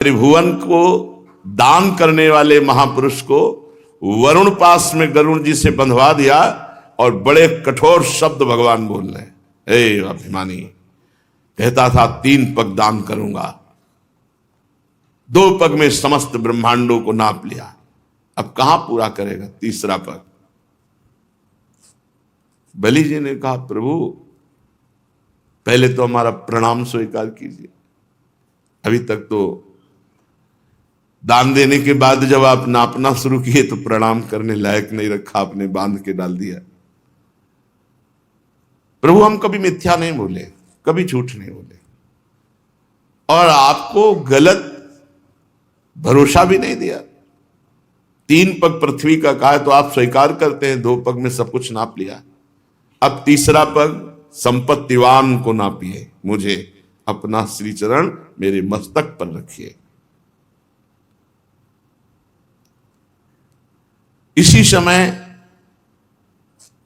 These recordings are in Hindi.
त्रिभुवन को दान करने वाले महापुरुष को वरुण पास में गरुण जी से बंधवा दिया और बड़े कठोर शब्द भगवान बोल रहे हैं। हे अभिमानी, कहता था 3 पग दान करूंगा, 2 पग में समस्त ब्रह्मांडों को नाप लिया, अब कहां पूरा करेगा 3रा पग। बलि जी ने कहा, प्रभु पहले तो हमारा प्रणाम स्वीकार कीजिए, अभी तक तो दान देने के बाद जब आप नापना शुरू किए तो प्रणाम करने लायक नहीं रखा, आपने बांध के डाल दिया। प्रभु हम कभी मिथ्या नहीं बोले, कभी झूठ नहीं बोले, और आपको गलत भरोसा भी नहीं दिया। 3 पग पृथ्वी का कहा है तो आप स्वीकार करते हैं, 2 पग में सब कुछ नाप लिया, अब 3रा पग संपत्तिवान को नापिए, मुझे अपना श्री चरण मेरे मस्तक पर रखिए। इसी समय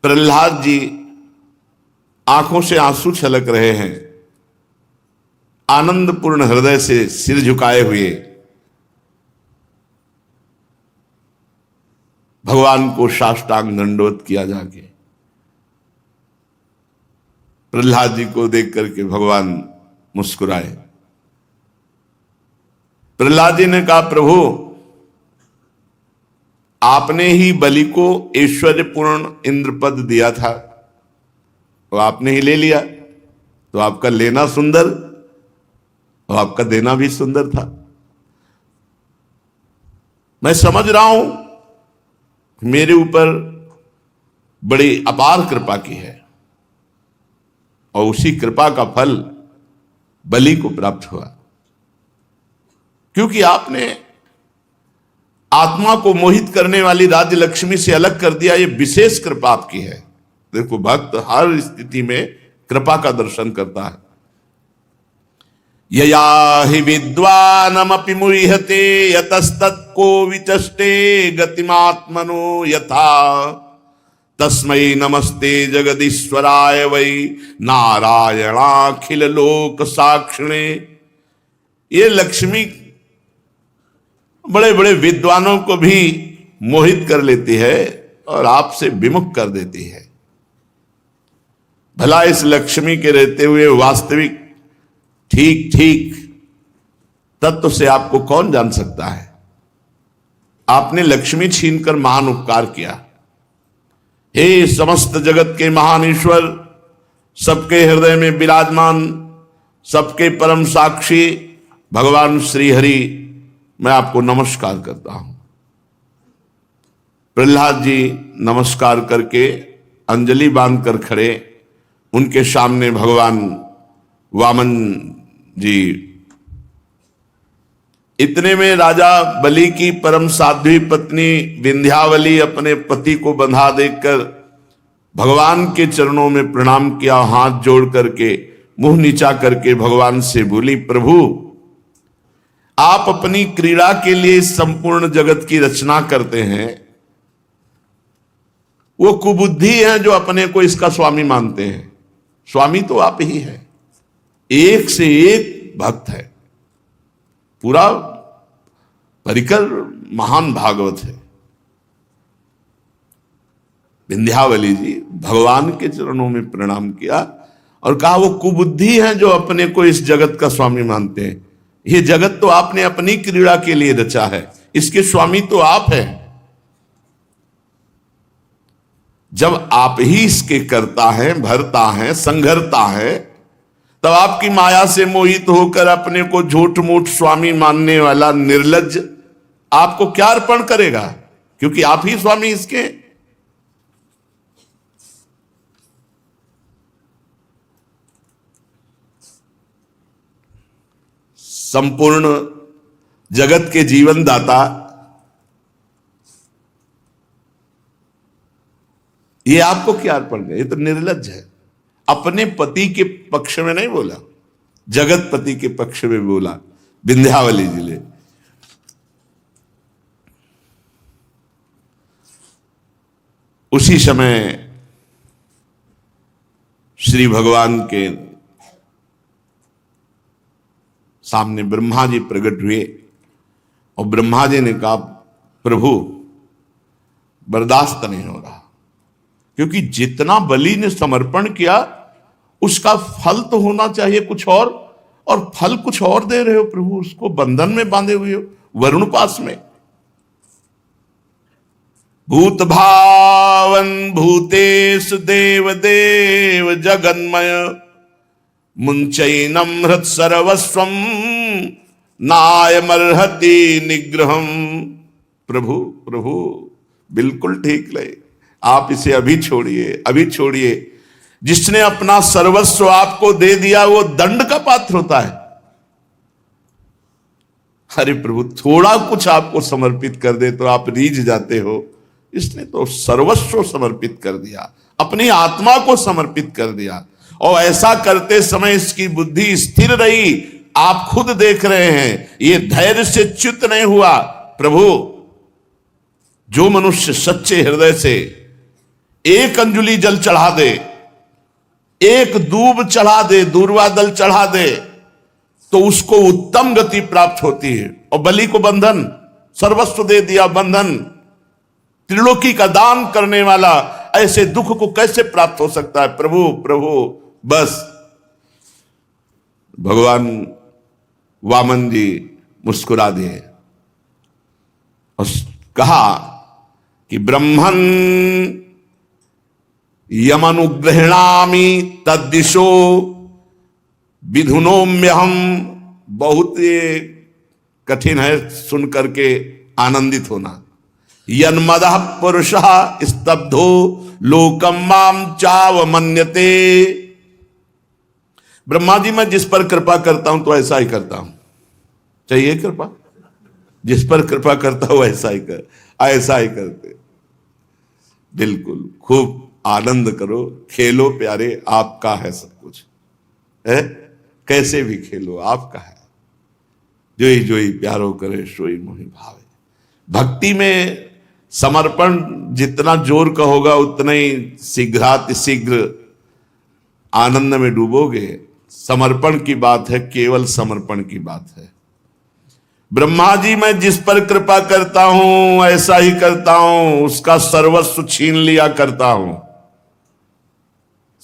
प्रहलाद जी आंखों से आंसू छलक रहे हैं, आनंदपूर्ण हृदय से सिर झुकाए हुए भगवान को साष्टांग दंडवत किया जाके। प्रहलाद जी को देख करके भगवान मुस्कुराए। प्रहलाद जी ने कहा, प्रभु आपने ही बलि को ऐश्वर्यपूर्ण इंद्रपद दिया था, तो आपने ही ले लिया, तो आपका लेना सुंदर और आपका देना भी सुंदर था। मैं समझ रहा हूं मेरे ऊपर बड़ी अपार कृपा की है, और उसी कृपा का फल बलि को प्राप्त हुआ, क्योंकि आपने आत्मा को मोहित करने वाली राज्य लक्ष्मी से अलग कर दिया। ये विशेष कृपा आपकी है। देखो, भक्त हर स्थिति में कृपा का दर्शन करता है। यया हि विद्वानमपि मुह्यते यतस्तत्को विचष्टे गतिमात्मनो यथा तस्मै नमस्ते जगदीश्वराय वै नारायणाखिल लोक साक्षिणे। ये लक्ष्मी बड़े बड़े विद्वानों को भी मोहित कर लेती है और आपसे विमुख कर देती है। भला इस लक्ष्मी के रहते हुए वास्तविक ठीक ठीक तत्व से आपको कौन जान सकता है। आपने लक्ष्मी छीनकर महान उपकार किया। हे समस्त जगत के महान ईश्वर, सबके हृदय में विराजमान, सबके परम साक्षी भगवान श्री हरि, मैं आपको नमस्कार करता हूं। प्रहलाद जी नमस्कार करके अंजलि बांधकर खड़े, उनके सामने भगवान वामन जी। इतने में राजा बलि की परम साध्वी पत्नी विंध्यावली अपने पति को बंधा देखकर भगवान के चरणों में प्रणाम किया, हाथ जोड़ करके मुंह नीचा करके भगवान से बोली, प्रभु आप अपनी क्रीड़ा के लिए संपूर्ण जगत की रचना करते हैं, वो कुबुद्धि है जो अपने को इसका स्वामी मानते हैं। स्वामी तो आप ही है, एक से एक भक्त है, पूरा परिकर महान भागवत है। विंध्यावली जी भगवान के चरणों में प्रणाम किया और कहा, वो कुबुद्धि है जो अपने को इस जगत का स्वामी मानते हैं। ये जगत तो आपने अपनी क्रीड़ा के लिए रचा है, इसके स्वामी तो आप हैं। जब आप ही इसके करता है, भरता है, संघरता है, तब आपकी माया से मोहित होकर अपने को झूठ मूठ स्वामी मानने वाला निर्लज्ज आपको क्या अर्पण करेगा, क्योंकि आप ही स्वामी इसके। संपूर्ण जगत के जीवन दाता, ये आपको क्या अर्पण करे, ये तो निर्लज्ज है। अपने पति के पक्ष में नहीं बोला, जगत पति के पक्ष में बोला विंध्यावली जी ने। उसी समय श्री भगवान के सामने ब्रह्मा जी प्रकट हुए और ब्रह्मा जी ने कहा प्रभु बर्दाश्त नहीं हो रहा, क्योंकि जितना बलि ने समर्पण किया उसका फल तो होना चाहिए कुछ और फल कुछ और दे रहे हो प्रभु, उसको बंधन में बांधे हुए हो वरुण पास में। भूत भावन भूतेश देव देव जगन्मय मुंचैनम हृत सर्वस्वम नायमर्हति निग्रहम। प्रभु प्रभु बिल्कुल ठीक ले, आप इसे अभी छोड़िए, अभी छोड़िए। जिसने अपना सर्वस्व आपको दे दिया वो दंड का पात्र होता है। अरे प्रभु थोड़ा कुछ आपको समर्पित कर दे तो आप रीझ जाते हो, इसने तो सर्वस्व समर्पित कर दिया, अपनी आत्मा को समर्पित कर दिया। और ऐसा करते समय इसकी बुद्धि स्थिर रही, आप खुद देख रहे हैं, ये धैर्य से च्युत नहीं हुआ। प्रभु जो मनुष्य सच्चे हृदय से एक अंजुलि जल चढ़ा दे, एक दूब चढ़ा दे, दूर्वा दल चढ़ा दे, तो उसको उत्तम गति प्राप्त होती है। और बलि को बंधन, सर्वस्व दे दिया बंधन, त्रिलोकी का दान करने वाला, ऐसे दुख को कैसे प्राप्त हो सकता है। प्रभु प्रभु बस भगवान वामन जी मुस्कुरा दिए और कहा कि ब्रह्मन यमनुग्रहणामि तद्दिशो विधुनोम्यहम। बहुत ये कठिन है सुन करके आनंदित होना। यन्मदः पुरुषः स्तब्धो लोकम माम चावमन्यते। ब्रह्मा जी मैं जिस पर कृपा करता हूं तो ऐसा ही करता हूं। चाहिए कृपा, जिस पर कृपा करता हूं ऐसा ही करते। बिल्कुल खूब आनंद करो, खेलो प्यारे, आपका है सब कुछ है, कैसे भी खेलो आपका है। जोई जोई प्यारो करे सोई मोहि भावे। भक्ति में समर्पण जितना जोर का होगा उतना ही शीघ्र आनंद में डूबोगे। समर्पण की बात है, केवल समर्पण की बात है। ब्रह्मा जी मैं जिस पर कृपा करता हूं ऐसा ही करता हूं, उसका सर्वस्व छीन लिया करता हूं,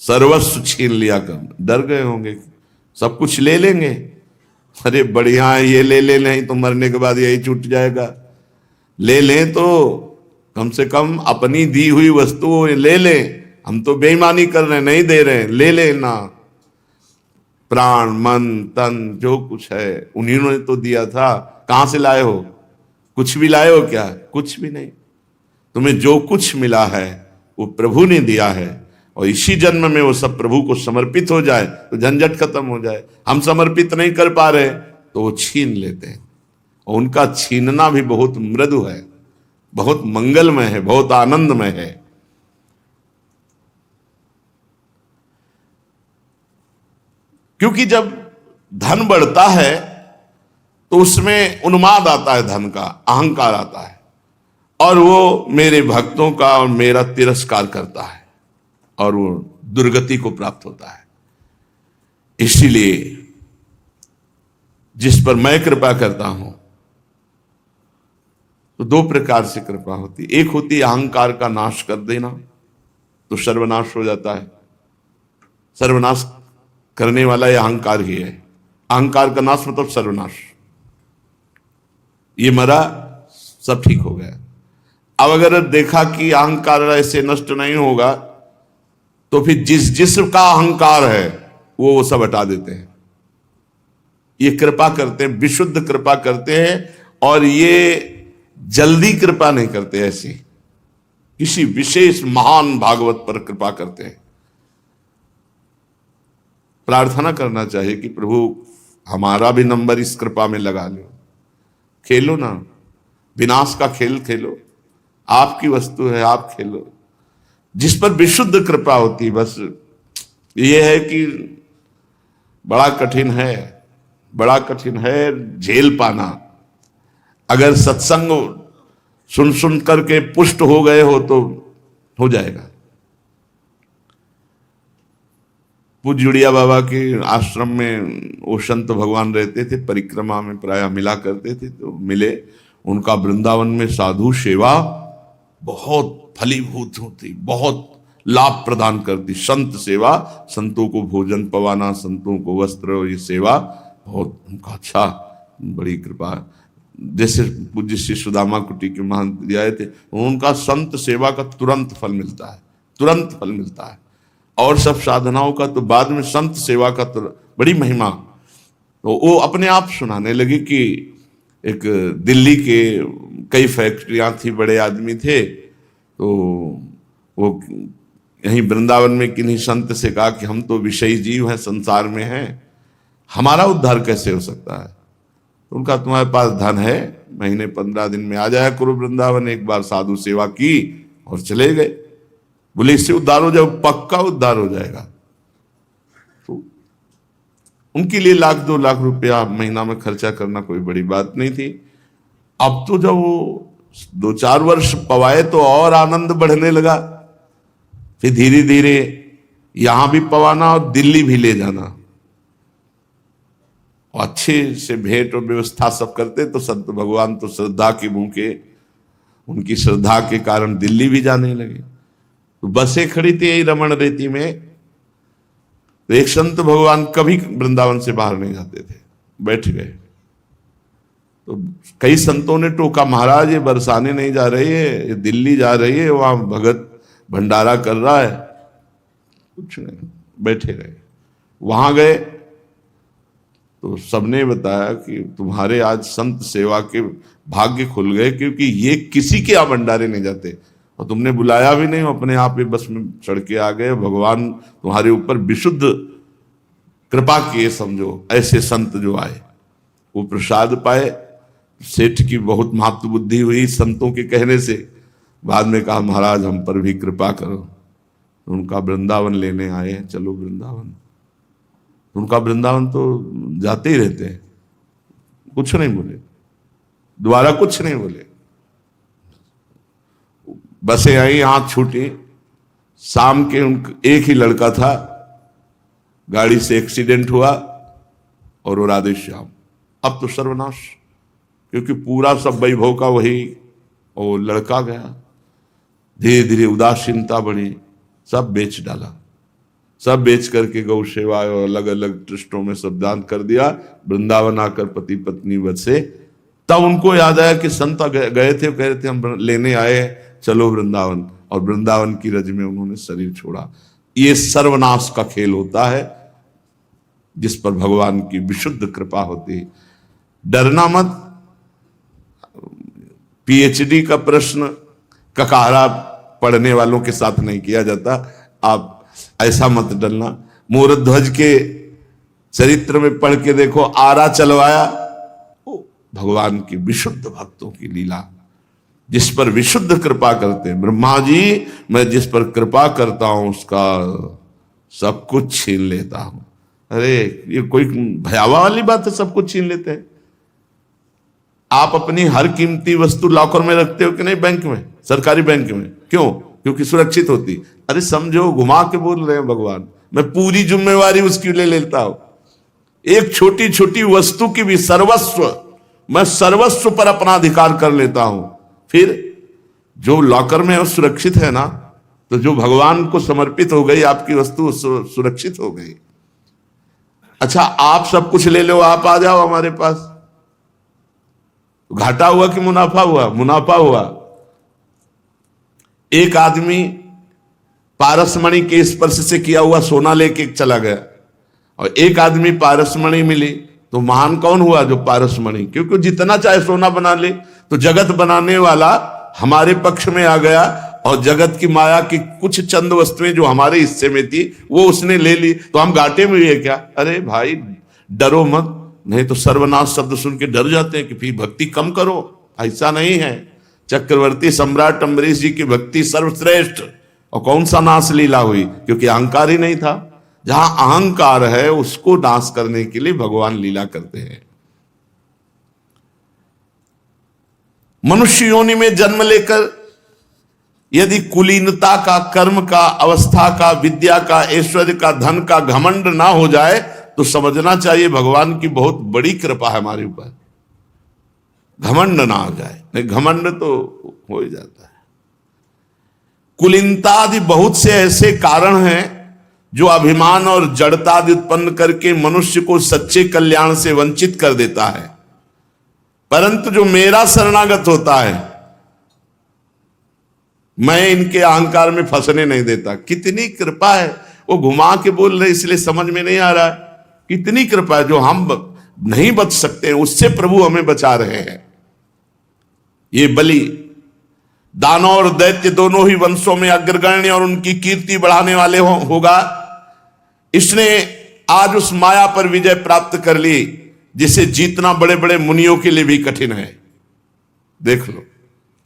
सर्वस्व छीन लिया कर। डर गए होंगे सब कुछ ले लेंगे, अरे बढ़िया है ये ले ले, नहीं तो मरने के बाद यही छूट जाएगा। ले लें तो कम से कम अपनी दी हुई वस्तु ले लें, हम तो बेईमानी कर रहे हैं, नहीं दे रहे हैं, ले लेना। प्राण मन तन जो कुछ है उन्हीं ने तो दिया था, कहां से लाए हो? कुछ भी लाए हो क्या? कुछ भी नहीं। तुम्हें जो कुछ मिला है वो प्रभु ने दिया है, और इसी जन्म में वो सब प्रभु को समर्पित हो जाए तो झंझट खत्म हो जाए। हम समर्पित नहीं कर पा रहे तो वो छीन लेते हैं, और उनका छीनना भी बहुत मृदु है, बहुत मंगलमय है, बहुत आनंदमय है। क्योंकि जब धन बढ़ता है तो उसमें उन्माद आता है, धन का अहंकार आता है, और वो मेरे भक्तों का और मेरा तिरस्कार करता है और वो दुर्गति को प्राप्त होता है। इसीलिए जिस पर मैं कृपा करता हूं तो दो प्रकार से कृपा होती। एक होती है अहंकार का नाश कर देना, तो सर्वनाश हो जाता है। सर्वनाश करने वाला यह अहंकार ही है। अहंकार का नाश मतलब सर्वनाश। ये मरा, सब ठीक हो गया। अब अगर देखा कि अहंकार ऐसे नष्ट नहीं होगा तो फिर जिसका अहंकार है वो सब हटा देते हैं। ये कृपा करते हैं, विशुद्ध कृपा करते हैं, और ये जल्दी कृपा नहीं करते, ऐसी किसी विशेष महान भागवत पर कृपा करते हैं। प्रार्थना करना चाहिए कि प्रभु हमारा भी नंबर इस कृपा में लगा लो। खेलो ना, विनाश का खेल खेलो, आपकी वस्तु है, आप खेलो। जिस पर विशुद्ध कृपा होती, बस ये है कि बड़ा कठिन है झेल पाना। अगर सत्संग सुन करके पुष्ट हो गए हो तो हो जाएगा। पूज्य जुड़िया बाबा के आश्रम में वो संत भगवान रहते थे, परिक्रमा में प्रायः मिला करते थे, तो मिले उनका वृंदावन में साधु सेवा बहुत फलीभूत होती, बहुत लाभ प्रदान करती। संत सेवा, संतों को भोजन पवाना, संतों को वस्त्र, ये सेवा बहुत उनका अच्छा, बड़ी कृपा। जैसे पूज्य श्री सुदामा कुटी के महंत जी आए थे, उनका संत सेवा का तुरंत फल मिलता है, तुरंत फल मिलता है। और सब साधनाओं का तो बाद में, संत सेवा का तो बड़ी महिमा। तो वो अपने आप सुनाने लगे कि एक दिल्ली के कई फैक्ट्रियां थी, बड़े आदमी थे, तो वो यहीं वृंदावन में किन्हीं संत से कहा कि हम तो विषयी जीव हैं, संसार में हैं, हमारा उद्धार कैसे हो सकता है? तो उनका, तुम्हारे पास धन है, महीने 15 दिन में आ जाया करो वृंदावन, एक बार साधु सेवा की और चले गए। बोले इससे उद्धार हो जाए? पक्का उद्धार हो जाएगा। तो उनके लिए 1-2 लाख रुपया महीना में खर्चा करना कोई बड़ी बात नहीं थी। अब तो जब वो 2-4 वर्ष पवाए तो और आनंद बढ़ने लगा। फिर धीरे धीरे यहां भी पवाना और दिल्ली भी ले जाना, और अच्छे से भेंट और व्यवस्था सब करते। तो संत भगवान तो श्रद्धा के भूखे, उनकी श्रद्धा के कारण दिल्ली भी जाने लगे। तो बसें खड़ी थी यही रमण रेती में, तो एक संत भगवान कभी वृंदावन से बाहर नहीं जाते थे, बैठ गए। तो कई संतों ने टोका, महाराज ये बरसाने नहीं जा रही है, ये दिल्ली जा रही है, वहां भगत भंडारा कर रहा है। कुछ नहीं, बैठे रहे। वहां गए तो सबने बताया कि तुम्हारे आज संत सेवा के भाग्य खुल गए, क्योंकि ये किसी के यहाँ भंडारे नहीं जाते, और तुमने बुलाया भी नहीं, अपने आप ही बस में चढ़ के आ गए। भगवान तुम्हारे ऊपर विशुद्ध कृपा किए, समझो। ऐसे संत जो आए वो प्रसाद पाए। सेठ की बहुत महत्व बुद्धि हुई संतों के कहने से। बाद में कहा महाराज हम पर भी कृपा करो। तो उनका वृंदावन लेने आए हैं, चलो वृंदावन। उनका वृंदावन तो जाते ही रहते हैं, कुछ नहीं बोले, दोबारा कुछ नहीं बोले। बसें आई, हाथ छूटी। शाम के एक ही लड़का था, गाड़ी से एक्सीडेंट हुआ और वो राधे श्याम। अब तो सर्वनाश, क्योंकि पूरा सब वैभव का वही, और वो लड़का गया। धीरे धीरे उदासीनता बढ़ी, सब बेच डाला, सब बेच करके गौ सेवा और अलग अलग ट्रस्टों में सब दान कर दिया। वृंदावन आकर पति पत्नी बसे। तब उनको याद आया कि संत गए थे, कह रहे थे हम लेने आए, चलो वृंदावन। और वृंदावन की रज में उन्होंने शरीर छोड़ा। ये सर्वनाश का खेल होता है, जिस पर भगवान की विशुद्ध कृपा होती है। डरना मत। पीएचडी का प्रश्न ककारा पढ़ने वालों के साथ नहीं किया जाता, आप ऐसा मत डरना। मोरध्वज के चरित्र में पढ़ के देखो, आरा चलवाया, भगवान की विशुद्ध भक्तों की लीला, जिस पर विशुद्ध कृपा करते हैं। ब्रह्मा जी, मैं जिस पर कृपा करता हूं उसका सब कुछ छीन लेता हूं। अरे ये कोई भयावह वाली बात है, सब कुछ छीन लेते हैं। आप अपनी हर कीमती वस्तु लॉकर में रखते हो कि नहीं? बैंक में, सरकारी बैंक में। क्यों? क्योंकि सुरक्षित होती। अरे समझो, घुमा के बोल रहे हैं भगवान, मैं पूरी जिम्मेवारी उसकी ले लेता हूं। एक छोटी छोटी वस्तु की भी सर्वस्व, मैं सर्वस्व पर अपना अधिकार कर लेता हूं। फिर जो लॉकर में है वो सुरक्षित है ना, तो जो भगवान को समर्पित हो गई आपकी वस्तु सुरक्षित हो गई। अच्छा, आप सब कुछ ले लो, आप आ जाओ हमारे पास, घाटा हुआ कि मुनाफा हुआ? मुनाफा हुआ। एक आदमी पारसमणि के स्पर्श से किया हुआ सोना लेके चला गया, और एक आदमी पारसमणि मिली, तो महान कौन हुआ? जो पारसमणि, क्योंकि जितना चाहे सोना बना ले। तो जगत बनाने वाला हमारे पक्ष में आ गया, और जगत की माया की कुछ चंद वस्तुएं जो हमारे हिस्से में थी वो उसने ले ली, तो हम घाटे में हुए क्या? अरे भाई डरो मत, नहीं तो सर्वनाश शब्द सुन के डर जाते हैं कि फिर भक्ति कम करो। ऐसा नहीं है। चक्रवर्ती सम्राट अम्बरीश जी की भक्ति सर्वश्रेष्ठ। और कौन सा नाश लीला हुई? क्योंकि अहंकार ही नहीं था। जहां अहंकार है उसको नाश करने के लिए भगवान लीला करते हैं। मनुष्य योनि में जन्म लेकर यदि कुलीनता का, कर्म का, अवस्था का, विद्या का, ऐश्वर्य का, धन का घमंड ना हो जाए, तो समझना चाहिए भगवान की बहुत बड़ी कृपा है हमारे ऊपर। घमंड ना आ जाए, नहीं घमंड तो हो ही जाता है। कुलीनता आदि बहुत से ऐसे कारण हैं जो अभिमान और जड़ता आदि उत्पन्न करके मनुष्य को सच्चे कल्याण से वंचित कर देता है। परंतु जो मेरा शरणागत होता है, मैं इनके अहंकार में फंसने नहीं देता। कितनी कृपा है, वो घुमा के बोल रहे इसलिए समझ में नहीं आ रहा है। कितनी कृपा है, जो हम नहीं बच सकते उससे प्रभु हमें बचा रहे हैं। ये बलि दानव और दैत्य दोनों ही वंशों में अग्रगण्य और उनकी कीर्ति बढ़ाने वाले होगा। इसने आज उस माया पर विजय प्राप्त कर ली जिसे जीतना बड़े बड़े मुनियों के लिए भी कठिन है। देख लो,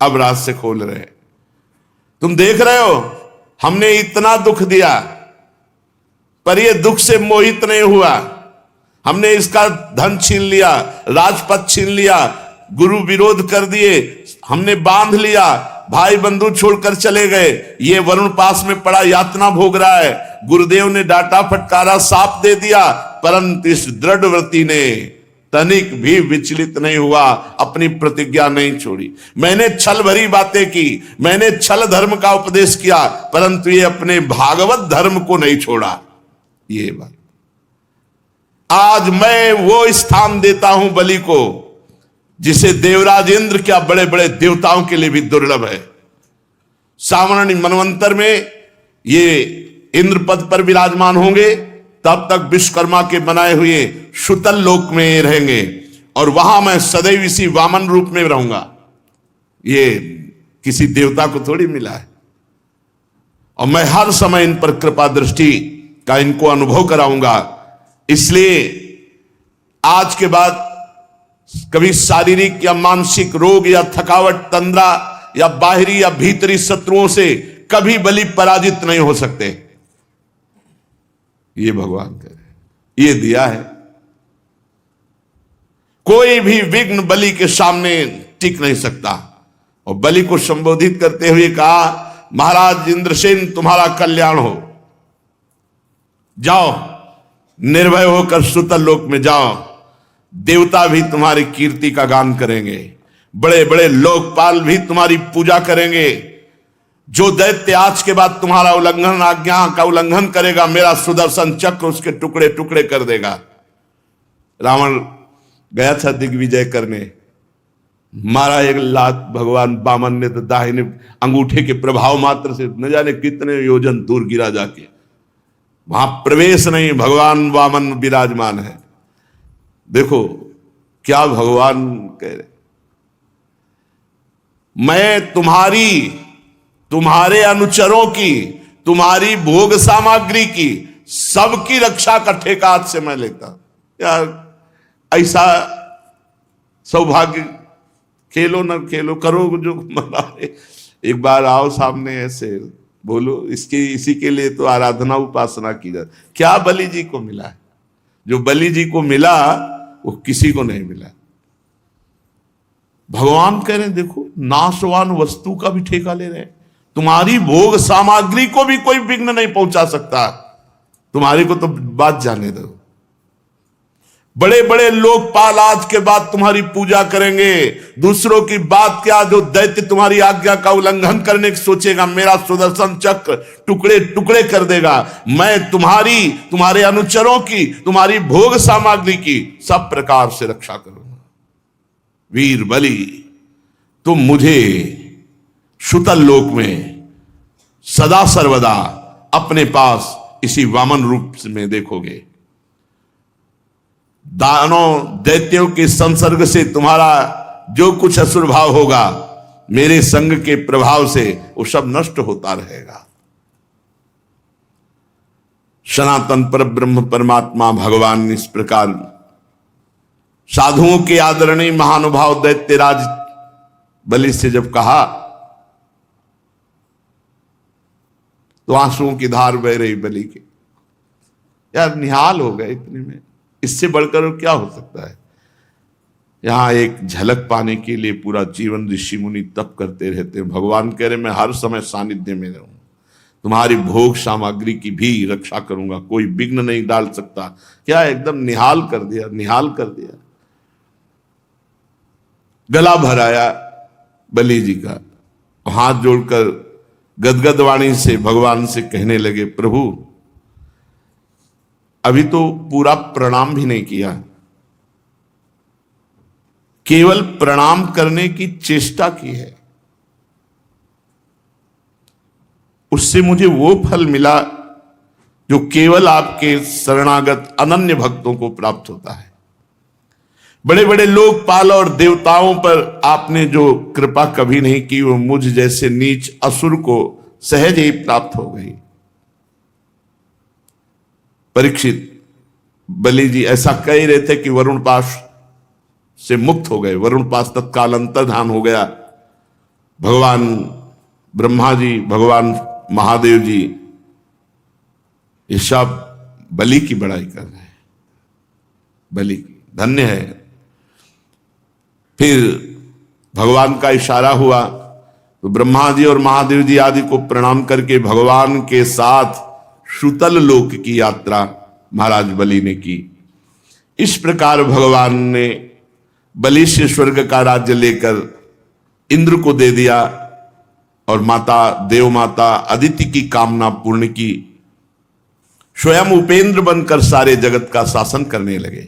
अब रास्ते खोल रहे हैं। तुम देख रहे हो, हमने इतना दुख दिया पर यह दुख से मोहित नहीं हुआ। हमने इसका धन छीन लिया, राजपद छीन लिया, गुरु विरोध कर दिए, हमने बांध लिया, भाई बंधु छोड़कर चले गए। ये वरुण पास में पड़ा यातना भोग रहा है। गुरुदेव ने डांटा फटकारा, साप दे दिया, परंतु इस दृढ़ व्रती ने तनिक भी विचलित नहीं हुआ, अपनी प्रतिज्ञा नहीं छोड़ी। मैंने छल भरी बातें की, मैंने छल धर्म का उपदेश किया, परंतु ये अपने भागवत धर्म को नहीं छोड़ा। ये बात आज मैं वो स्थान देता हूं बलि को जिसे देवराज इंद्र क्या बड़े बड़े देवताओं के लिए भी दुर्लभ है। सावर्ण मनवंतर में ये इंद्र पद पर विराजमान होंगे, तब तक विश्वकर्मा के बनाए हुए शुतल लोक में रहेंगे और वहां मैं सदैव इसी वामन रूप में रहूंगा। ये किसी देवता को थोड़ी मिला है। और मैं हर समय इन पर कृपा दृष्टि का इनको अनुभव कराऊंगा। इसलिए आज के बाद कभी शारीरिक या मानसिक रोग या थकावट, तंद्रा या बाहरी या भीतरी शत्रुओं से कभी बलि पराजित नहीं हो सकते। ये भगवान कह रहे, ये दिया है। कोई भी विघ्न बलि के सामने टिक नहीं सकता। और बलि को संबोधित करते हुए कहा, महाराज इंद्रसेन तुम्हारा कल्याण हो, जाओ निर्भय होकर सुतल लोक में जाओ। देवता भी तुम्हारी कीर्ति का गान करेंगे, बड़े बड़े लोकपाल भी तुम्हारी पूजा करेंगे। जो दैत्य आज के बाद तुम्हारा उल्लंघन, आज्ञा का उल्लंघन करेगा, मेरा सुदर्शन चक्र उसके टुकड़े टुकड़े कर देगा। रावण गया था दिग्विजय करने, मारा एक लात भगवान वामन ने तो दाहिने अंगूठे के प्रभाव मात्र से न जाने कितने योजन दूर गिरा जाके। वहां प्रवेश नहीं, भगवान वामन विराजमान है। देखो क्या भगवान कह रहे, मैं तुम्हारे अनुचरों की, तुम्हारी भोग सामग्री की, सबकी रक्षा का ठेका आज से मैं लेता। यार ऐसा सौभाग्य खेलो ना खेलो, करो जो मना। एक बार आओ सामने, ऐसे बोलो, इसी के लिए तो आराधना उपासना की जाती। क्या बलि जी को मिला है? जो बलि जी को मिला वो किसी को नहीं मिला। भगवान कह रहे हैं, देखो नाशवान वस्तु का भी ठेका ले रहे हैं। तुम्हारी भोग सामग्री को भी कोई विघ्न नहीं पहुंचा सकता। तुम्हारी को तो बात जाने दो। बड़े बड़े लोकपाल आज के बाद तुम्हारी पूजा करेंगे। दूसरों की बात क्या, जो दैत्य तुम्हारी आज्ञा का उल्लंघन करने की सोचेगा, मेरा सुदर्शन चक्र टुकड़े टुकड़े कर देगा। मैं तुम्हारे अनुचरों की, तुम्हारी भोग सामग्री की सब प्रकार से रक्षा करूंगा। वीर बलि, तुम मुझे शुतल लोक में सदा सर्वदा अपने पास इसी वामन रूप में देखोगे। दानों दैत्यों के संसर्ग से तुम्हारा जो कुछ असुर भाव होगा, मेरे संग के प्रभाव से वो सब नष्ट होता रहेगा। सनातन पर ब्रह्म परमात्मा भगवान इस प्रकार साधुओं के आदरणीय महानुभाव दैत्यराज बलि से जब कहा तो आंसुओं की धार बह रही बलि के। यार निहाल हो गए इतने में, इससे बढ़कर क्या हो सकता है। यहां एक झलक पाने के लिए पूरा जीवन ऋषि मुनि तप करते रहते हैं। भगवान कह रहे मैं हर समय सानिध्य में रहूं, तुम्हारी भोग सामग्री की भी रक्षा करूंगा, कोई विघ्न नहीं डाल सकता। क्या एकदम निहाल कर दिया, निहाल कर दिया। गला भराया बलि जी का, हाथ जोड़कर गदगद वाणी से भगवान से कहने लगे, प्रभु अभी तो पूरा प्रणाम भी नहीं किया, केवल प्रणाम करने की चेष्टा की है, उससे मुझे वो फल मिला जो केवल आपके शरणागत अनन्य भक्तों को प्राप्त होता है। बड़े बड़े लोकपाल और देवताओं पर आपने जो कृपा कभी नहीं की, वो मुझ जैसे नीच असुर को सहज ही प्राप्त हो गई। परीक्षित, बलि जी ऐसा कह ही रहे थे कि वरुण पाश से मुक्त हो गए। वरुण पाश तत्काल अंतर्धान हो गया। भगवान ब्रह्मा जी, भगवान महादेव जी ये सब बलि की बड़ाई कर रहे हैं। बलि धन्य है। फिर भगवान का इशारा हुआ तो ब्रह्मा जी और महादेव जी आदि को प्रणाम करके भगवान के साथ सुतल लोक की यात्रा महाराज बलि ने की। इस प्रकार भगवान ने बलि से स्वर्ग का राज्य लेकर इंद्र को दे दिया और माता देव माता अदिति की कामना पूर्ण की। स्वयं उपेंद्र बनकर सारे जगत का शासन करने लगे।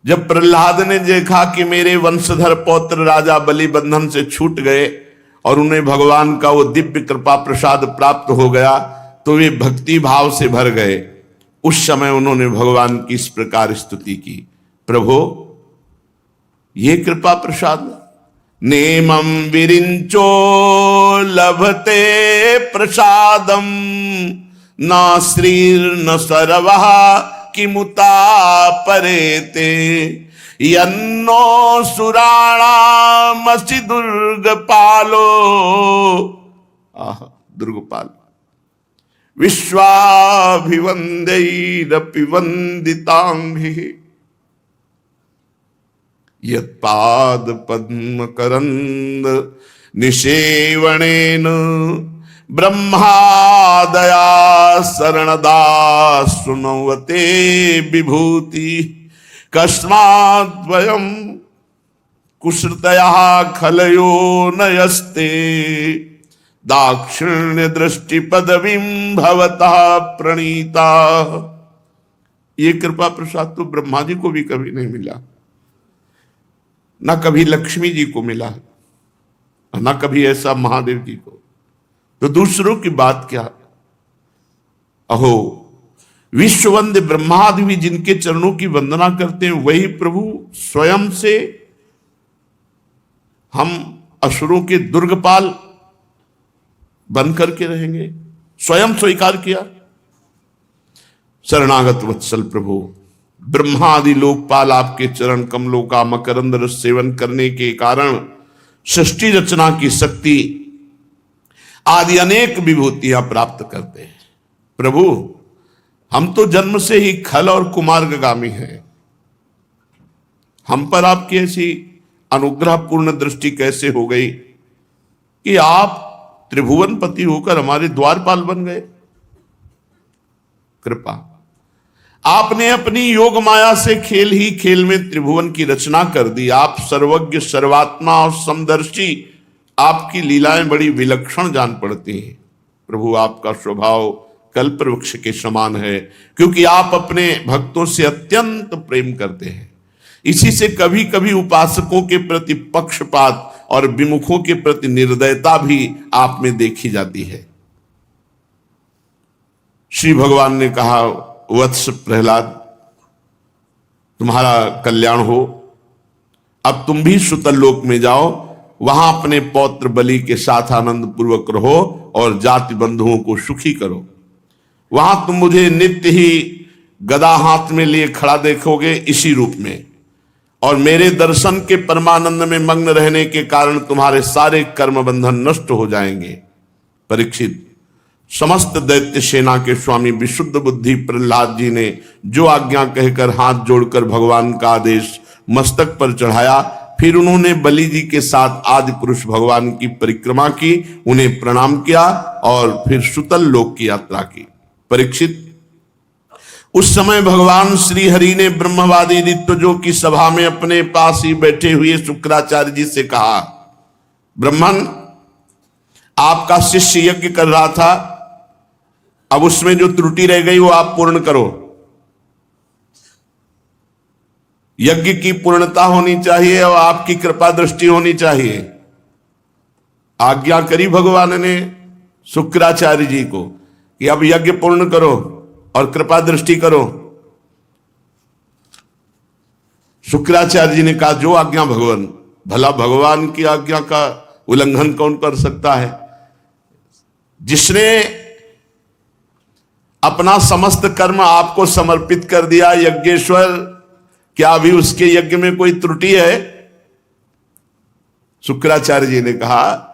जब प्रहलाद ने देखा कि मेरे वंशधर पौत्र राजा बलि बंधन से छूट गए और उन्हें भगवान का वो दिव्य कृपा प्रसाद प्राप्त हो गया, तो वे भक्ति भाव से भर गए। उस समय उन्होंने भगवान की इस प्रकार स्तुति की, प्रभो ये कृपा प्रसाद नेमं विरिंचो लभते प्रसादम न श्रीर्न सर्वः किमुता परेते यन्नो सुराणामसि दुर्गपालो। दुर्गपाल विश्वाभिवंदैरपि वंदितांभिः यत्पाद पद्म करंद निषेवणेन ब्रह्मादया शरणदा सुनवते विभूति कस्माद्वयं कुसृतया खलयो नयस्ते दाक्षिण्य दृष्टि पदवीं भवतः प्रणीता। ये कृपा प्रसाद तो ब्रह्मा जी को भी कभी नहीं मिला, ना कभी लक्ष्मी जी को मिला, ना कभी ऐसा महादेव जी को। तो दूसरों की बात क्या। अहो विश्ववंद्य ब्रह्मादि भी जिनके चरणों की वंदना करते हैं, वही प्रभु स्वयं से हम असुरों के दुर्गपाल बन करके रहेंगे, स्वयं स्वीकार किया। शरणागत वत्सल प्रभु, ब्रह्मादि लोकपाल आपके चरण कमलों का मकरंद रस सेवन करने के कारण सृष्टि रचना की शक्ति आदि अनेक विभूतियां प्राप्त करते हैं। प्रभु हम तो जन्म से ही खल और कुमार्गगामी हैं, हम पर आपकी ऐसी अनुग्रहपूर्ण दृष्टि कैसे हो गई कि आप त्रिभुवनपति होकर हमारे द्वारपाल बन गए। कृपा, आपने अपनी योग माया से खेल ही खेल में त्रिभुवन की रचना कर दी। आप सर्वज्ञ सर्वात्मा और समदर्शी, आपकी लीलाएं बड़ी विलक्षण जान पड़ती हैं। प्रभु आपका स्वभाव कल्प वृक्ष के समान है, क्योंकि आप अपने भक्तों से अत्यंत प्रेम करते हैं। इसी से कभी कभी उपासकों के प्रति पक्षपात और विमुखों के प्रति निर्दयता भी आप में देखी जाती है। श्री भगवान ने कहा, वत्स प्रहलाद तुम्हारा कल्याण हो, अब तुम भी सुतल लोक में जाओ, वहां अपने पौत्र बलि के साथ आनंद पूर्वक रहो और जाति बंधुओं को सुखी करो। वहां तुम मुझे नित्य ही गदा हाथ में लिए खड़ा देखोगे इसी रूप में, और मेरे दर्शन के परमानंद में मग्न रहने के कारण तुम्हारे सारे कर्म बंधन नष्ट हो जाएंगे। परीक्षित, समस्त दैत्य सेना के स्वामी विशुद्ध बुद्धि प्रहलाद जी ने जो आज्ञा कहकर हाथ जोड़कर भगवान का आदेश मस्तक पर चढ़ाया, फिर उन्होंने बलि जी के साथ आदि पुरुष भगवान की परिक्रमा की, उन्हें प्रणाम किया और फिर सुतल लोक की यात्रा की। परीक्षित, उस समय भगवान श्री हरि ने ब्रह्मवादी दिग्गजों की सभा में अपने पास ही बैठे हुए शुक्राचार्य जी से कहा, ब्रह्मन, आपका शिष्य यज्ञ कर रहा था, अब उसमें जो त्रुटि रह गई वो आप पूर्ण करो। यज्ञ की पूर्णता होनी चाहिए और आपकी कृपा दृष्टि होनी चाहिए। आज्ञा करी भगवान ने शुक्राचार्य जी को कि अब यज्ञ पूर्ण करो और कृपा दृष्टि करो। शुक्राचार्य जी ने कहा, जो आज्ञा भगवान। भला भगवान की आज्ञा का उल्लंघन कौन कर सकता है? जिसने अपना समस्त कर्म आपको समर्पित कर दिया, यज्ञेश्वर, क्या अभी उसके यज्ञ में कोई त्रुटि है? शुक्राचार्य जी ने कहा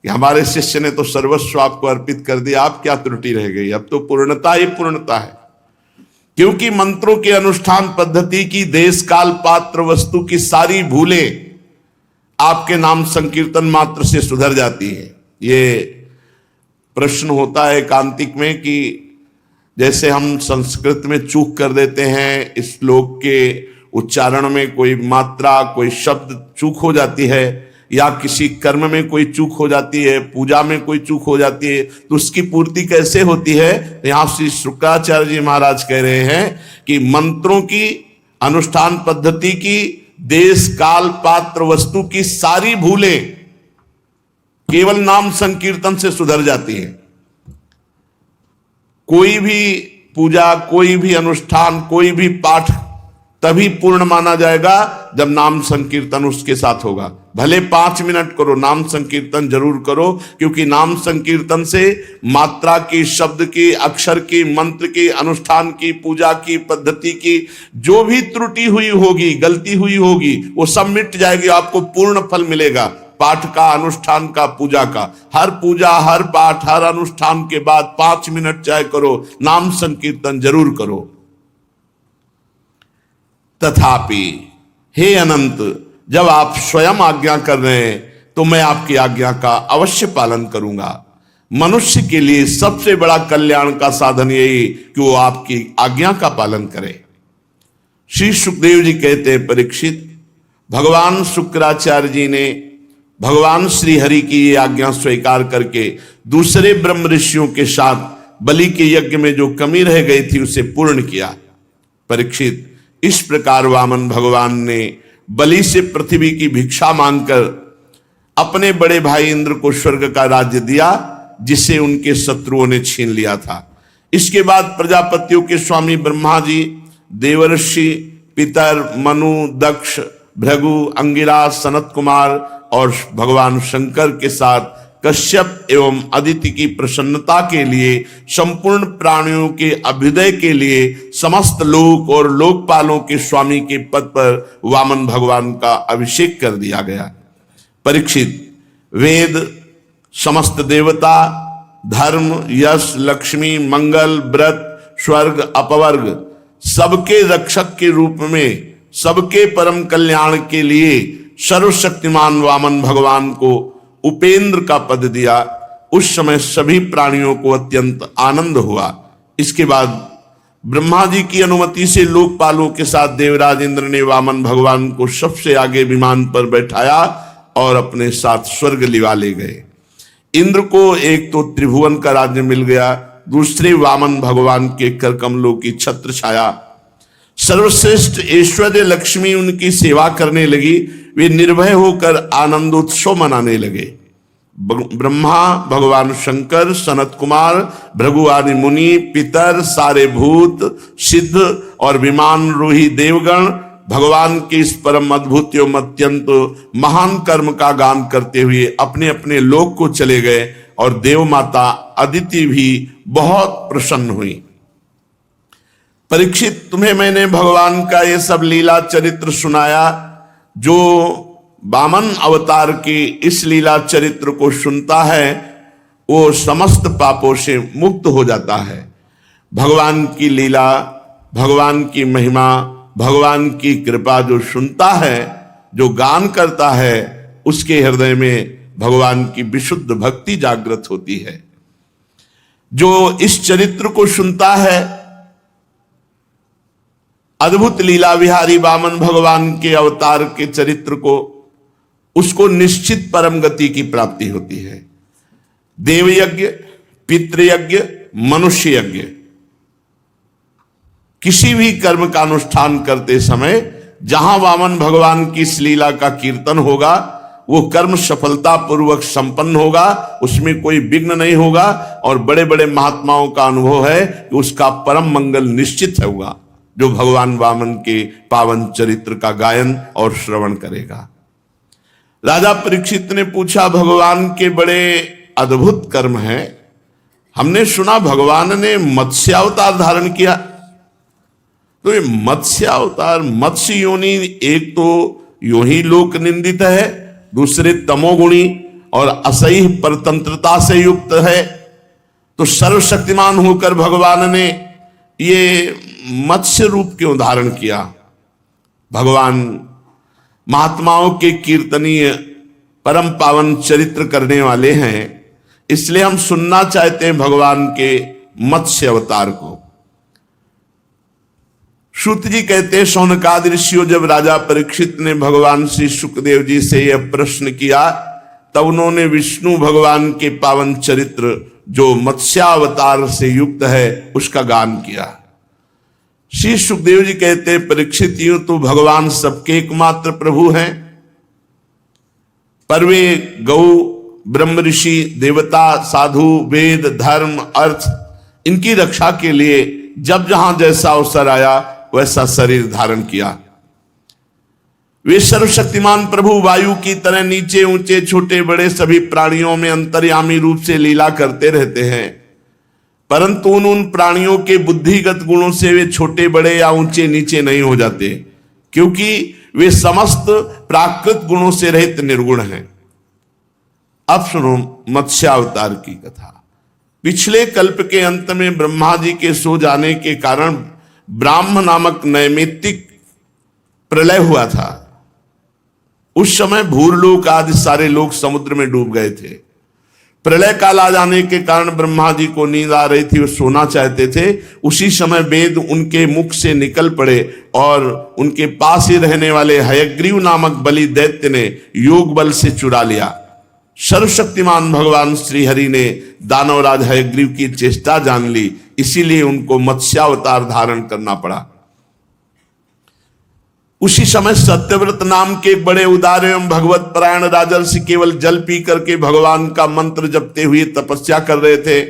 कि हमारे शिष्य ने तो सर्वस्व आपको अर्पित कर दिया, आप क्या त्रुटि रह गई? अब तो पूर्णता ही पूर्णता है। क्योंकि मंत्रों के अनुष्ठान पद्धति की, देश काल पात्र वस्तु की सारी भूलें आपके नाम संकीर्तन मात्र से सुधर जाती है। ये प्रश्न होता है एकांतिक में कि जैसे हम संस्कृत में चूक कर देते हैं, इस श्लोक के उच्चारण में कोई मात्रा, कोई शब्द चूक हो जाती है, या किसी कर्म में कोई चूक हो जाती है, पूजा में कोई चूक हो जाती है, तो उसकी पूर्ति कैसे होती है? यहां श्री शुक्राचार्य जी महाराज कह रहे हैं कि मंत्रों की, अनुष्ठान पद्धति की, देश काल पात्र वस्तु की सारी भूलें केवल नाम संकीर्तन से सुधर जाती हैं। कोई भी पूजा, कोई भी अनुष्ठान, कोई भी पाठ तभी पूर्ण माना जाएगा जब नाम संकीर्तन उसके साथ होगा। भले 5 मिनट करो, नाम संकीर्तन जरूर करो, क्योंकि नाम संकीर्तन से मात्रा की, शब्द की, अक्षर की, मंत्र की, अनुष्ठान की, पूजा की, पद्धति की जो भी त्रुटि हुई होगी, गलती हुई होगी, वो सब मिट जाएगी, आपको पूर्ण फल मिलेगा। पाठ का, अनुष्ठान का, पूजा का, हर पूजा, हर पाठ, हर अनुष्ठान के बाद 5 मिनट चाहे करो, नाम संकीर्तन जरूर करो। तथापि हे अनंत, जब आप स्वयं आज्ञा कर रहे हैं तो मैं आपकी आज्ञा का अवश्य पालन करूंगा। मनुष्य के लिए सबसे बड़ा कल्याण का साधन यही कि वो आपकी आज्ञा का पालन करे। श्री सुखदेव जी कहते हैं, परीक्षित, भगवान शुक्राचार्य जी ने भगवान श्री हरि की ये आज्ञा स्वीकार करके दूसरे ब्रह्म ऋषियों के साथ बलि के यज्ञ में जो कमी रह गई थी उसे पूर्ण किया। परीक्षित, इस प्रकार वामन भगवान ने बलि से पृथ्वी की भिक्षा मांगकर अपने बड़े भाई इंद्र को स्वर्ग का राज्य दिया, जिसे उनके शत्रुओं ने छीन लिया था। इसके बाद प्रजापतियों के स्वामी ब्रह्मा जी, देवर्षि, पितर, मनु, दक्ष, भृगु, अंगिरा, सनत कुमार और भगवान शंकर के साथ कश्यप एवं अदिति की प्रसन्नता के लिए, संपूर्ण प्राणियों के अभ्युदय के लिए, समस्त लोक और लोकपालों के स्वामी के पद पर वामन भगवान का अभिषेक कर दिया गया। परीक्षित, वेद, समस्त देवता, धर्म, यश, लक्ष्मी, मंगल, व्रत, स्वर्ग, अपवर्ग सबके रक्षक के रूप में, सबके परम कल्याण के लिए सर्वशक्तिमान वामन भगवान को उपेंद्र का पद दिया। उस समय सभी प्राणियों को अत्यंत आनंद हुआ। इसके बाद ब्रह्मा जी की अनुमति से लोकपालों के साथ देवराज इंद्र ने वामन भगवान को सबसे आगे विमान पर बैठाया और अपने साथ स्वर्ग लिवा ले गए। इंद्र को एक तो त्रिभुवन का राज्य मिल गया, दूसरे वामन भगवान के कर कमलों की छत्र छाया। सर्वश्रेष्ठ ऐश्वर्य लक्ष्मी उनकी सेवा करने लगी। वे निर्भय होकर आनंदोत्सव मनाने लगे। ब्रह्मा, भगवान शंकर, सनत कुमार, भृगु आदि मुनि, पितर, सारे भूत, सिद्ध और विमान रूही देवगण भगवान के इस परम अद्भुत एवं अत्यंत महान कर्म का गान करते हुए अपने अपने लोक को चले गए। और देव माता अदिति भी बहुत प्रसन्न हुई। परीक्षित, तुम्हें मैंने भगवान का ये सब लीला चरित्र सुनाया। जो वामन अवतार की इस लीला चरित्र को सुनता है वो समस्त पापों से मुक्त हो जाता है। भगवान की लीला, भगवान की महिमा, भगवान की कृपा जो सुनता है, जो गान करता है, उसके हृदय में भगवान की विशुद्ध भक्ति जागृत होती है। जो इस चरित्र को सुनता है अद्भुत लीला विहारी वामन भगवान के अवतार के चरित्र को, उसको निश्चित परम गति की प्राप्ति होती है। देवयज्ञ, पितृयज्ञ, मनुष्य यज्ञ, किसी भी कर्म का अनुष्ठान करते समय जहां वामन भगवान की इस लीला का कीर्तन होगा, वो कर्म सफलता पूर्वक संपन्न होगा, उसमें कोई विघ्न नहीं होगा। और बड़े बड़े महात्माओं का अनुभव है कि उसका परम मंगल निश्चित होगा, जो भगवान वामन के पावन चरित्र का गायन और श्रवण करेगा। राजा परीक्षित ने पूछा, भगवान के बड़े अद्भुत कर्म हैं, हमने सुना भगवान ने मत्स्यावतार धारण किया। तो ये मत्स्यावतार, मत्स्य योनि, एक तो यूं ही लोक निंदित है, दूसरे तमोगुणी और असह्य परतंत्रता से युक्त है। तो सर्वशक्तिमान होकर भगवान ने ये मत्स्य रूप क्यों धारण किया? भगवान महात्माओं के कीर्तनीय परम पावन चरित्र करने वाले हैं, इसलिए हम सुनना चाहते हैं भगवान के मत्स्य अवतार को। सूत जी कहते हैं, शौनकादि ऋषियों, जब राजा परीक्षित ने भगवान श्री शुकदेव जी से यह प्रश्न किया, तब उन्होंने विष्णु भगवान के पावन चरित्र जो मत्स्यावतार से युक्त है उसका गान किया। श्री सुखदेव जी कहते हैं, परीक्षित यूं तो भगवान सबके एकमात्र प्रभु हैं, पर वे गौ, ब्रह्म ऋषि, देवता, साधु, वेद, धर्म, अर्थ, इनकी रक्षा के लिए जब जहां जैसा अवसर आया वैसा शरीर धारण किया। वे सर्वशक्तिमान प्रभु वायु की तरह नीचे ऊंचे छोटे बड़े सभी प्राणियों में अंतर्यामी रूप से लीला करते रहते हैं, परंतु उन प्राणियों के बुद्धिगत गुणों से वे छोटे बड़े या ऊंचे नीचे नहीं हो जाते, क्योंकि वे समस्त प्राकृत गुणों से रहित निर्गुण हैं। अब सुनो मत्स्यावतार की कथा। पिछले कल्प के अंत में ब्रह्मा जी के सो जाने के कारण ब्राह्म नामक नैमित्तिक प्रलय हुआ था। उस समय भूरलोक आदि सारे लोग समुद्र में डूब गए थे। प्रलय काल आ जाने के कारण ब्रह्मा जी को नींद आ रही थी, वो सोना चाहते थे। उसी समय वेद उनके मुख से निकल पड़े और उनके पास ही रहने वाले हयग्रीव नामक बलि दैत्य ने योग बल से चुरा लिया। सर्वशक्तिमान भगवान श्री हरि ने दानवराज हयग्रीव की चेष्टा जान ली, इसीलिए उनको मत्स्यावतार धारण करना पड़ा। उसी समय सत्यव्रत नाम के बड़े उदार एवं भगवत परायण राजर्षि केवल जल पी करके भगवान का मंत्र जपते हुए तपस्या कर रहे थे।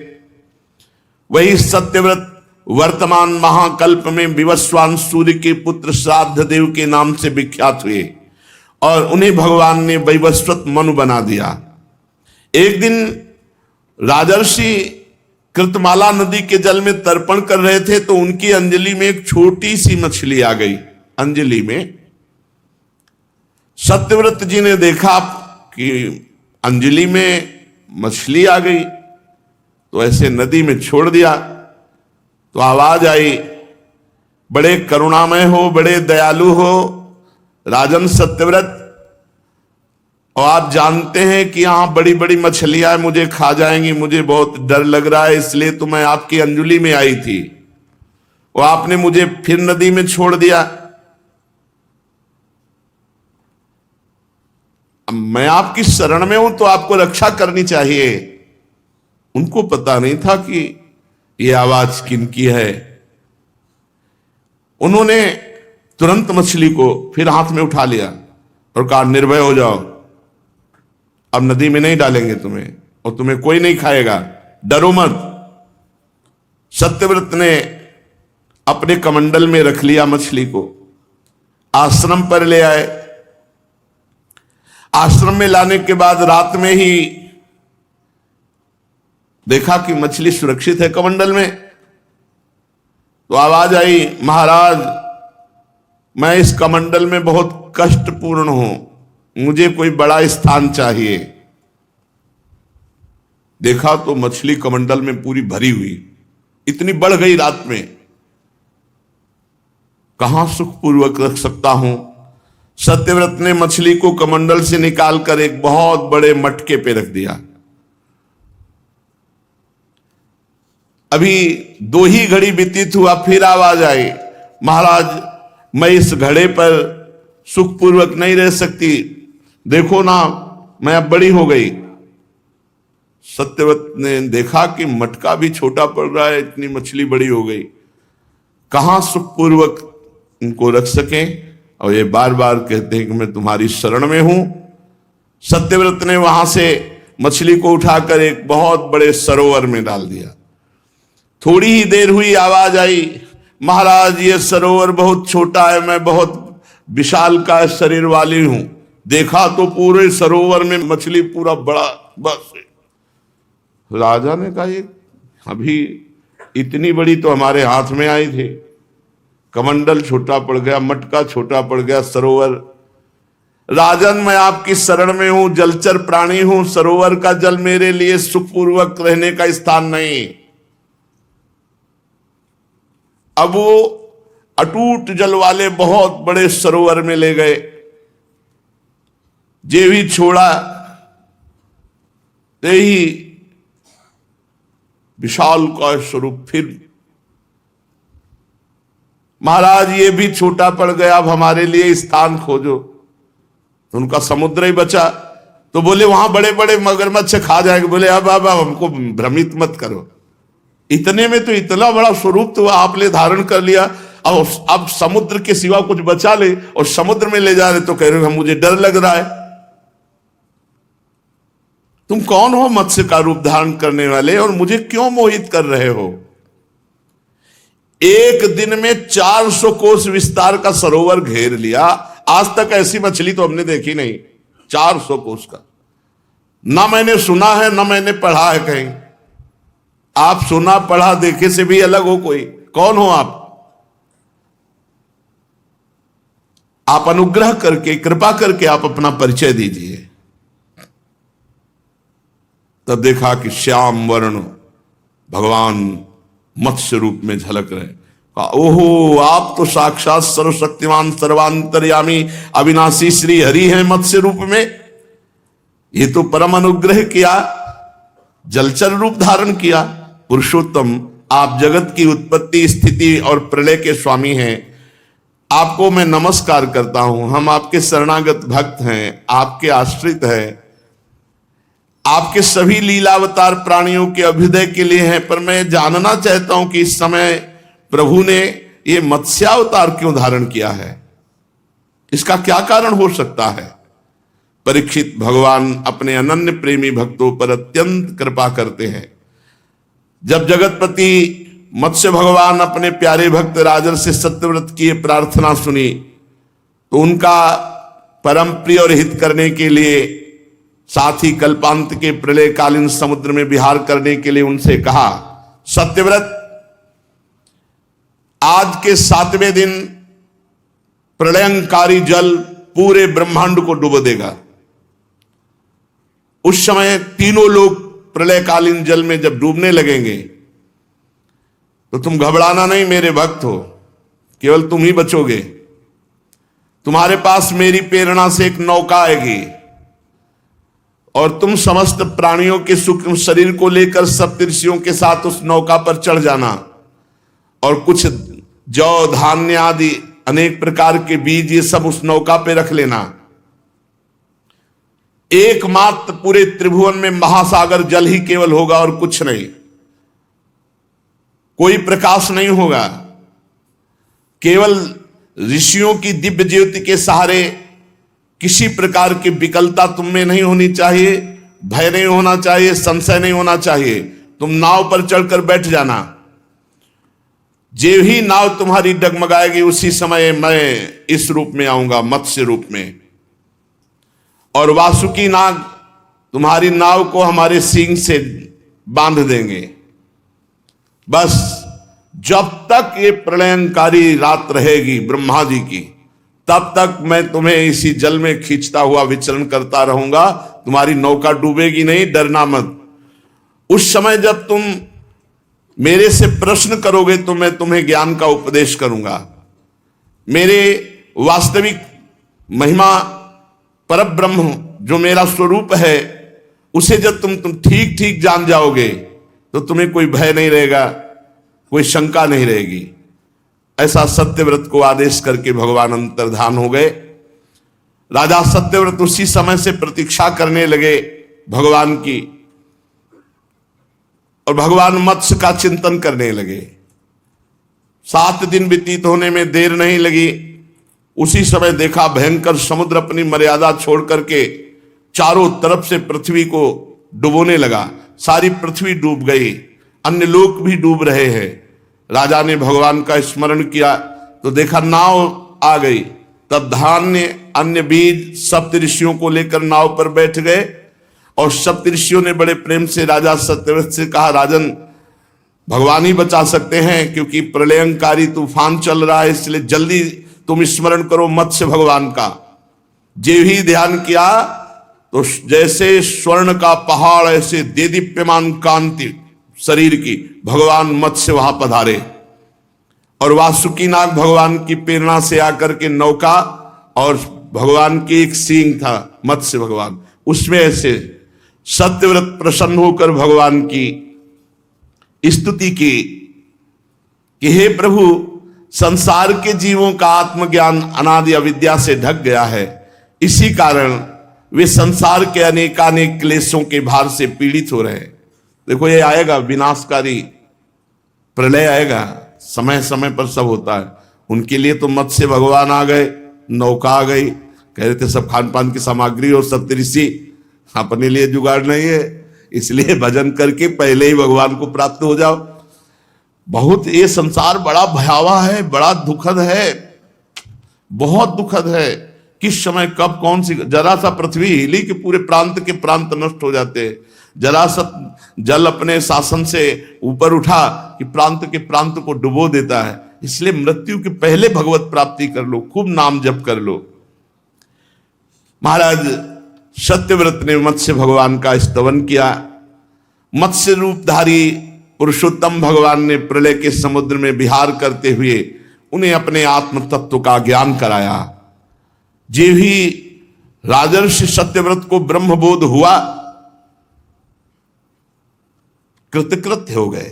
वही सत्यव्रत वर्तमान महाकल्प में विवस्वान सूर्य के पुत्र श्राद्ध देव के नाम से विख्यात हुए और उन्हें भगवान ने वैवस्वत मनु बना दिया। एक दिन राजर्षि कृतमाला नदी के जल में तर्पण कर रहे थे, तो उनकी अंजलि में एक छोटी सी मछली आ गई। अंजलि में सत्यव्रत जी ने देखा कि अंजलि में मछली आ गई, तो ऐसे नदी में छोड़ दिया। तो आवाज आई, बड़े करुणामय हो, बड़े दयालु हो राजन सत्यव्रत, और आप जानते हैं कि यहां बड़ी बड़ी मछलियां मुझे खा जाएंगी, मुझे बहुत डर लग रहा है, इसलिए तो मैं आपकी अंजलि में आई थी और आपने मुझे फिर नदी में छोड़ दिया। अब मैं आपकी शरण में हूं तो आपको रक्षा करनी चाहिए। उनको पता नहीं था कि यह आवाज किनकी है। उन्होंने तुरंत मछली को फिर हाथ में उठा लिया और कहा, निर्भय हो जाओ, अब नदी में नहीं डालेंगे तुम्हें और तुम्हें कोई नहीं खाएगा, डरो मत। सत्यव्रत ने अपने कमंडल में रख लिया मछली को, आश्रम पर ले आए। आश्रम में लाने के बाद रात में ही देखा कि मछली सुरक्षित है कमंडल में। तो आवाज आई, महाराज मैं इस कमंडल में बहुत कष्टपूर्ण हूं, मुझे कोई बड़ा स्थान चाहिए। देखा तो मछली कमंडल में पूरी भरी हुई, इतनी बढ़ गई रात में, कहां सुखपूर्वक रख सकता हूं। सत्यव्रत ने मछली को कमंडल से निकालकर एक बहुत बड़े मटके पे रख दिया। अभी 2 ही घड़ी व्यतीत हुआ, फिर आवाज आई, महाराज मैं इस घड़े पर सुखपूर्वक नहीं रह सकती, देखो ना मैं अब बड़ी हो गई। सत्यव्रत ने देखा कि मटका भी छोटा पड़ रहा है, इतनी मछली बड़ी हो गई, कहां सुखपूर्वक इनको रख सकें। और ये बार बार कहते हैं कि मैं तुम्हारी शरण में हूं। सत्यव्रत ने वहां से मछली को उठाकर एक बहुत बड़े सरोवर में डाल दिया। थोड़ी ही देर हुई, आवाज आई, महाराज ये सरोवर बहुत छोटा है, मैं बहुत विशाल का शरीर वाली हूं। देखा तो पूरे सरोवर में मछली पूरा बड़ा, बस। राजा ने कहा ये अभी इतनी बड़ी तो हमारे हाथ में आई थी, कमंडल छोटा पड़ गया, मटका छोटा पड़ गया, सरोवर। राजन मैं आपकी शरण में हूं, जलचर प्राणी हूं, सरोवर का जल मेरे लिए सुखपूर्वक रहने का स्थान नहीं। अब वो अटूट जल वाले बहुत बड़े सरोवर में ले गए, जे भी छोड़ा ते ही विशाल का स्वरूप। फिर महाराज ये भी छोटा पड़ गया, अब हमारे लिए स्थान खोजो। तो उनका समुद्र ही बचा। तो बोले वहां बड़े बड़े मगरमच्छ खा जाएंगे। बोले अब हमको भ्रमित मत करो, इतने में तो इतना बड़ा स्वरूप तो आपने धारण कर लिया, अब समुद्र के सिवा कुछ बचा ले और समुद्र में ले जा रहे तो कह रहे हो मुझे डर लग रहा है। तुम कौन हो मत्स्य का रूप धारण करने वाले, और मुझे क्यों मोहित कर रहे हो? एक दिन में 400 कोस विस्तार का सरोवर घेर लिया। आज तक ऐसी मछली तो हमने देखी नहीं, 400 कोस का। ना मैंने सुना है ना मैंने पढ़ा है कहीं। आप सुना पढ़ा देखे से भी अलग हो कोई? कौन हो आप? आप अनुग्रह करके, कृपा करके आप अपना परिचय दीजिए। तब देखा कि श्याम वर्ण भगवान मत्स्य रूप में झलक रहे। ओहो आप तो साक्षात सर्वशक्तिमान सर्वांतर्यामी अविनाशी श्री हरि हैं मत्स्य रूप में। ये तो परम अनुग्रह किया, जलचर रूप धारण किया। पुरुषोत्तम आप जगत की उत्पत्ति स्थिति और प्रलय के स्वामी हैं, आपको मैं नमस्कार करता हूं। हम आपके शरणागत भक्त हैं, आपके आश्रित हैं, आपके सभी लीलावतार प्राणियों के अभ्युदय के लिए हैं। पर मैं जानना चाहता हूं कि इस समय प्रभु ने ये मत्स्यावतार क्यों धारण किया है, इसका क्या कारण हो सकता है? परीक्षित भगवान अपने अनन्य प्रेमी भक्तों पर अत्यंत कृपा करते हैं। जब जगतपति मत्स्य भगवान अपने प्यारे भक्त राजन से सत्यव्रत की प्रार्थना सुनी तो उनका परम प्रिय और हित करने के लिए, साथ ही कल्पांत के प्रलय कालीन समुद्र में विहार करने के लिए उनसे कहा, सत्यव्रत आज के 7वें दिन प्रलयंकारी जल पूरे ब्रह्मांड को डुबो देगा। उस समय तीनों लोग प्रलयकालीन जल में जब डूबने लगेंगे तो तुम घबराना नहीं मेरे भक्त हो, केवल तुम ही बचोगे। तुम्हारे पास मेरी प्रेरणा से एक नौका आएगी और तुम समस्त प्राणियों के सूक्ष्म शरीर को लेकर सप्तऋषियों के साथ उस नौका पर चढ़ जाना और कुछ जौ धान्य आदि अनेक प्रकार के बीज ये सब उस नौका पे रख लेना। एकमात्र पूरे त्रिभुवन में महासागर जल ही केवल होगा और कुछ नहीं, कोई प्रकाश नहीं होगा। केवल ऋषियों की दिव्य ज्योति के सहारे किसी प्रकार की विकलता तुम में नहीं होनी चाहिए, भय नहीं होना चाहिए, संशय नहीं होना चाहिए। तुम नाव पर चढ़कर बैठ जाना। जे ही नाव तुम्हारी डगमगाएगी उसी समय मैं इस रूप में आऊंगा, मत्स्य रूप में, और वासुकी नाग तुम्हारी नाव को हमारे सींग से बांध देंगे। बस जब तक ये प्रलयंकारी रात रहेगी ब्रह्मा जी की, तब तक मैं तुम्हें इसी जल में खींचता हुआ विचरण करता रहूंगा। तुम्हारी नौका डूबेगी नहीं, डरना मत। उस समय जब तुम मेरे से प्रश्न करोगे तो मैं तुम्हें ज्ञान का उपदेश करूंगा। मेरे वास्तविक महिमा परब्रह्म जो मेरा स्वरूप है उसे जब तुम ठीक ठीक जान जाओगे तो तुम्हें कोई भय नहीं रहेगा, कोई शंका नहीं रहेगी। ऐसा सत्यव्रत को आदेश करके भगवान अंतर्धान हो गए। राजा सत्यव्रत उसी समय से प्रतीक्षा करने लगे भगवान की, और भगवान मत्स्य का चिंतन करने लगे। 7 दिन व्यतीत होने में देर नहीं लगी। उसी समय देखा भयंकर समुद्र अपनी मर्यादा छोड़ करके चारों तरफ से पृथ्वी को डुबोने लगा। सारी पृथ्वी डूब गई, अन्य लोक भी डूब रहे हैं। राजा ने भगवान का स्मरण किया तो देखा नाव आ गई। तब धान्य, अन्य बीज, सप्तऋषियों को लेकर नाव पर बैठ गए, और सप्तऋषियों ने बड़े प्रेम से राजा सत्यव्रत से कहा, राजन, भगवान ही बचा सकते हैं, क्योंकि प्रलयंकारी तूफान चल रहा है, इसलिए जल्दी तुम स्मरण करो मत्स्य भगवान का। जे ही ध्यान किया तो जैसे स्वर्ण का पहाड़, ऐसे देदीप्यमान कांति शरीर की भगवान मत्स्य वहां पधारे। और वासुकीनाग भगवान की प्रेरणा से आकर के नौका, और भगवान की एक सींग था मत्स्य भगवान, उसमें ऐसे सत्यव्रत प्रसन्न होकर भगवान की स्तुति की कि हे प्रभु, संसार के जीवों का आत्मज्ञान अनादि अविद्या से ढक गया है, इसी कारण वे संसार के अनेकानेक क्लेशों के भार से पीड़ित हो रहे हैं। देखो, ये आएगा विनाशकारी प्रलय आएगा, समय समय पर सब होता है। उनके लिए तो मत्स्य भगवान आ गए, नौका आ गई, कह रहे थे सब खान पान की सामग्री और सप्तऋषि, अपने लिए जुगाड़ नहीं है, इसलिए भजन करके पहले ही भगवान को प्राप्त हो जाओ। बहुत ये संसार बड़ा भयावह है, बड़ा दुखद है, बहुत दुखद है। किस समय कब कौन सी, जरा सा पृथ्वी हिली कि पूरे प्रांत के प्रांत नष्ट हो जाते हैं। जरा सा जल अपने शासन से ऊपर उठा कि प्रांत के प्रांत को डुबो देता है। इसलिए मृत्यु के पहले भगवत प्राप्ति कर लो, खूब नाम जप कर लो। महाराज सत्यव्रत ने मत्स्य भगवान का स्तवन किया। मत्स्य रूपधारी पुरुषोत्तम भगवान ने प्रलय के समुद्र में विहार करते हुए उन्हें अपने आत्म तत्व का ज्ञान कराया। जे भी राजर्षि सत्यव्रत को ब्रह्मबोध हुआ, कृतकृत्य हो गए।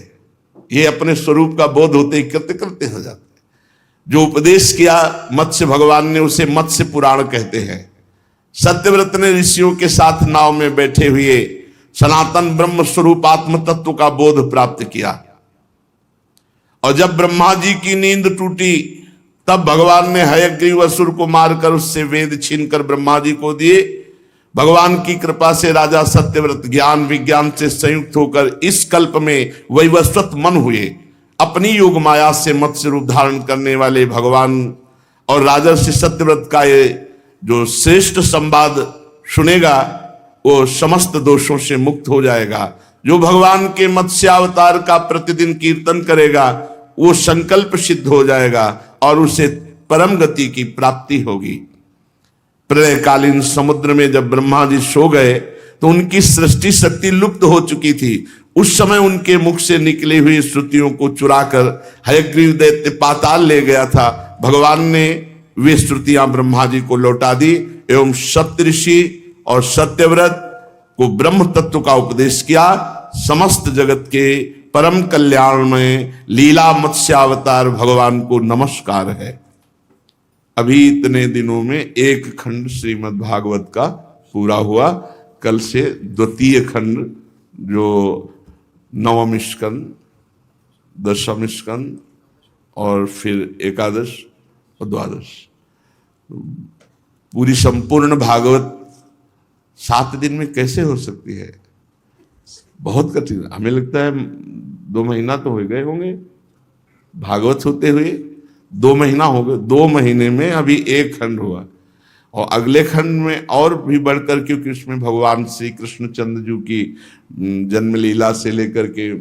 ये अपने स्वरूप का बोध होते ही कृतकृत्य हो जाते। जो उपदेश किया मत्स्य भगवान ने, उसे मत्स्य पुराण कहते हैं। सत्यव्रत ने ऋषियों के साथ नाव में बैठे हुए सनातन ब्रह्म स्वरूप आत्म तत्व का बोध प्राप्त किया। और जब ब्रह्मा जी की नींद टूटी, तब भगवान ने हयग्रीव असुर को मारकर उससे वेद छीनकर ब्रह्मा जी को दिए। भगवान की कृपा से राजा सत्यव्रत ज्ञान विज्ञान से संयुक्त होकर इस कल्प में वैवस्वत मन हुए। अपनी योग माया से मत्स्य रूप धारण करने वाले भगवान और राजर्षि सत्यव्रत का ये जो श्रेष्ठ संवाद सुनेगा, वो समस्त दोषों से मुक्त हो जाएगा। जो भगवान के मत्स्यावतार का प्रतिदिन कीर्तन करेगा, वो संकल्प सिद्ध हो जाएगा और उसे परम गति की प्राप्ति होगी। प्रलयकालीन समुद्र में जब ब्रह्मा जी सो गए तो उनकी सृष्टि शक्ति लुप्त हो चुकी थी। उस समय उनके मुख से निकली हुई श्रुतियों को चुराकर हयग्रीव दैत्य पाताल ले गया था। भगवान ने वे श्रुतियां ब्रह्मा जी को लौटा दी एवं सप्तऋषि और सत्यव्रत को ब्रह्म तत्व का उपदेश किया। समस्त जगत के परम कल्याण में लीला मत्स्यावतार भगवान को नमस्कार है। अभी इतने दिनों में एक खंड श्रीमद् भागवत का पूरा हुआ। कल से द्वितीय खंड, जो नवम स्कंद, दशम स्कंद और फिर एकादश और द्वादश, पूरी संपूर्ण भागवत 7 दिन में कैसे हो सकती है? बहुत कठिन। हमें लगता है 2 महीना तो हो गए होंगे भागवत होते हुए, 2 महीना हो गए। 2 महीने में अभी एक खंड हुआ, और अगले खंड में और भी बढ़कर, क्योंकि उसमें भगवान श्री कृष्णचंद्र जी की जन्म लीला से लेकर के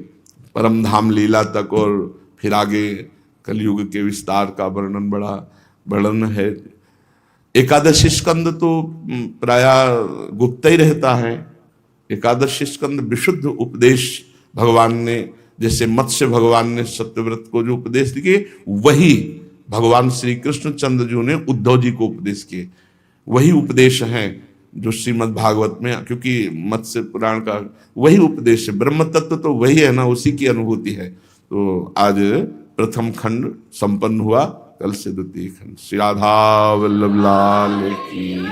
परम धाम लीला तक, और फिर आगे कलयुग के विस्तार का वर्णन है। एकादश स्कंद तो प्राय गुप्त ही रहता है। एकादश स्कंद विशुद्ध उपदेश भगवान ने, जैसे मत्स्य भगवान ने सत्यव्रत को जो उपदेश दिए, वही भगवान श्री कृष्णचंद्र जी ने उद्धव जी को उपदेश किए। वही उपदेश हैं जो श्रीमद् भागवत में, क्योंकि मत्स्य पुराण का वही उपदेश है। ब्रह्म तत्व तो वही है ना, उसी की अनुभूति है। तो आज प्रथम खंड संपन्न हुआ, कल से द्वितीय खंड। श्री राधा वल्लभ लाल की।